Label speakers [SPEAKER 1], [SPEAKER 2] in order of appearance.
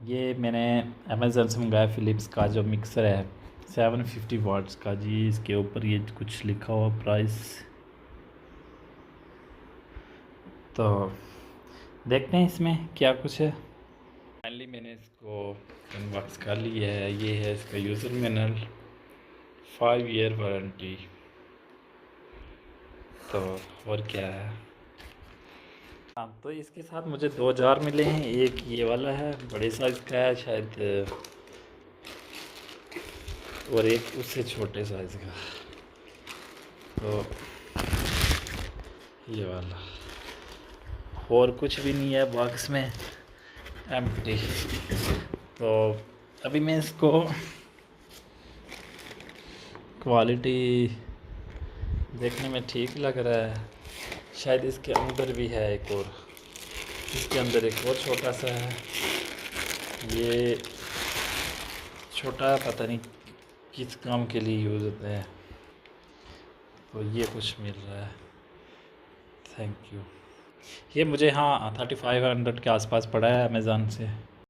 [SPEAKER 1] ये मैंने अमेज़न से मंगाया फ़िलिप्स का जो मिक्सर है 750 वाट्स का जी। इसके ऊपर ये कुछ लिखा हुआ प्राइस, तो देखते हैं इसमें क्या कुछ है। फाइनली मैंने इसको अनबॉक्स कर लिया है। ये है इसका यूज़र मैनुअल, 5 ईयर वारंटी। तो और क्या है, हाँ, तो इसके साथ मुझे 2 जार मिले हैं। एक ये वाला है, बड़े साइज़ का है शायद, और एक उससे छोटे साइज़ का। तो ये वाला, और कुछ भी नहीं है बॉक्स में, एम्प्टी। तो अभी मैं इसको क्वालिटी देखने में ठीक लग रहा है। शायद इसके अंदर भी है एक और, इसके अंदर एक और छोटा सा है। ये छोटा पता नहीं किस काम के लिए यूज़ होता है। तो ये कुछ मिल रहा है, थैंक यू। ये मुझे हाँ 3500 के आसपास पड़ा है अमेज़न से।